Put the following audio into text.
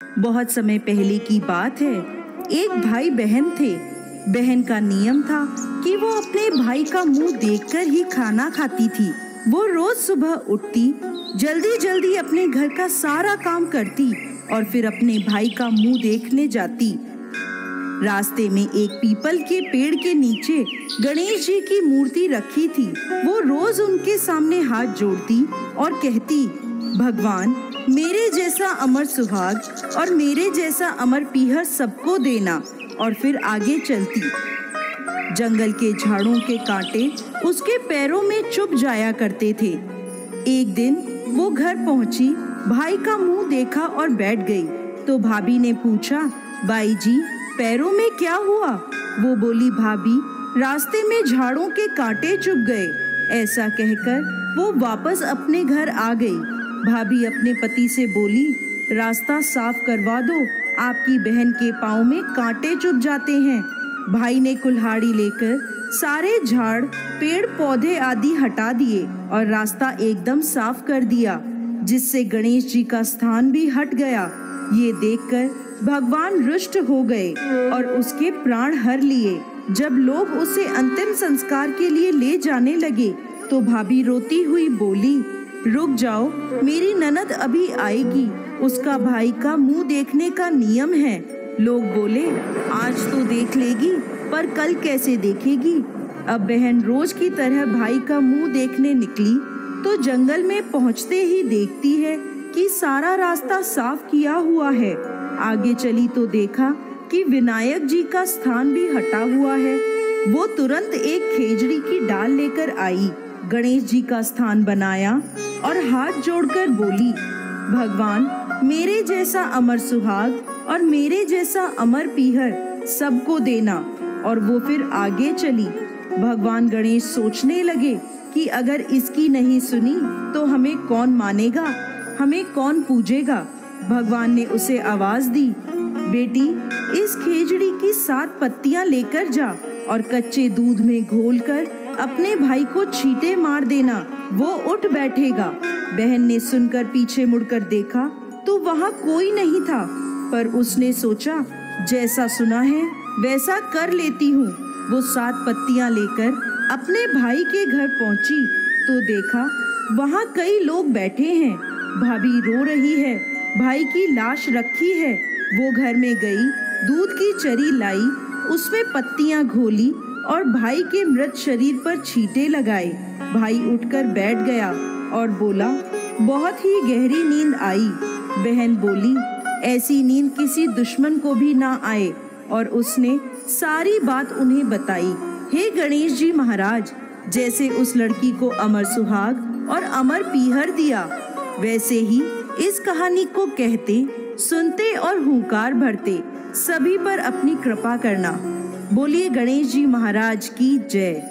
बहुत समय पहले की बात है। एक भाई बहन थे। बहन का नियम था कि वो अपने भाई का मुंह देखकर ही खाना खाती थी। वो रोज सुबह उठती, जल्दी जल्दी अपने घर का सारा काम करती और फिर अपने भाई का मुंह देखने जाती। रास्ते में एक पीपल के पेड़ के नीचे गणेश जी की मूर्ति रखी थी। वो रोज उनके सामने हाथ जोड़ती और कहती, भगवान, मेरे जैसा अमर सुहाग और मेरे जैसा अमर पीहर सबको देना। और फिर आगे चलती। जंगल के झाड़ों के कांटे उसके पैरों में चुभ जाया करते थे। एक दिन वो घर पहुंची, भाई का मुंह देखा और बैठ गई। तो भाभी ने पूछा, बाई जी, पैरों में क्या हुआ? वो बोली, भाभी, रास्ते में झाड़ों के कांटे चुभ गए। ऐसा कहकर वो वापस अपने घर आ गई। भाभी अपने पति से बोली, रास्ता साफ करवा दो, आपकी बहन के पाँव में कांटे चुभ जाते हैं। भाई ने कुल्हाड़ी लेकर सारे झाड़, पेड़ पौधे आदि हटा दिए और रास्ता एकदम साफ कर दिया, जिससे गणेश जी का स्थान भी हट गया। ये देखकर भगवान रुष्ट हो गए और उसके प्राण हर लिए। जब लोग उसे अंतिम संस्कार के लिए ले जाने लगे तो भाभी रोती हुई बोली, रुक जाओ, मेरी ननद अभी आएगी, उसका भाई का मुंह देखने का नियम है। लोग बोले, आज तो देख लेगी, पर कल कैसे देखेगी? अब बहन रोज की तरह भाई का मुंह देखने निकली तो जंगल में पहुंचते ही देखती है कि सारा रास्ता साफ किया हुआ है। आगे चली तो देखा कि विनायक जी का स्थान भी हटा हुआ है। वो तुरंत एक खेजड़ी की डाल लेकर आई, गणेश जी का स्थान बनाया और हाथ जोड़कर बोली, भगवान, मेरे जैसा अमर सुहाग और मेरे जैसा अमर पीहर सबको देना। और वो फिर आगे चली। भगवान गणेश सोचने लगे कि अगर इसकी नहीं सुनी तो हमें कौन मानेगा, हमें कौन पूजेगा। भगवान ने उसे आवाज दी, बेटी, इस खेजड़ी की 7 पत्तियां लेकर जा और कच्चे दूध में घोलकर अपने भाई को छींटे मार देना, वो उठ बैठेगा। बहन ने सुनकर पीछे मुड़कर देखा तो वहाँ कोई नहीं था, पर उसने सोचा, जैसा सुना है वैसा कर लेती हूँ। वो 7 पत्तियां लेकर अपने भाई के घर पहुँची तो देखा वहाँ कई लोग बैठे हैं। भाभी रो रही है, भाई की लाश रखी है। वो घर में गई, दूध की चरी लाई, उसमें पत्तियां घोली और भाई के मृत शरीर पर छींटे लगाए। भाई उठकर बैठ गया और बोला, बहुत ही गहरी नींद आई। बहन बोली, ऐसी नींद किसी दुश्मन को भी ना आए। और उसने सारी बात उन्हें बताई। हे गणेश जी महाराज, जैसे उस लड़की को अमर सुहाग और अमर पीहर दिया, वैसे ही इस कहानी को कहते, सुनते और हुंकार भरते सभी पर अपनी कृपा करना। बोलिए गणेश जी महाराज की जय।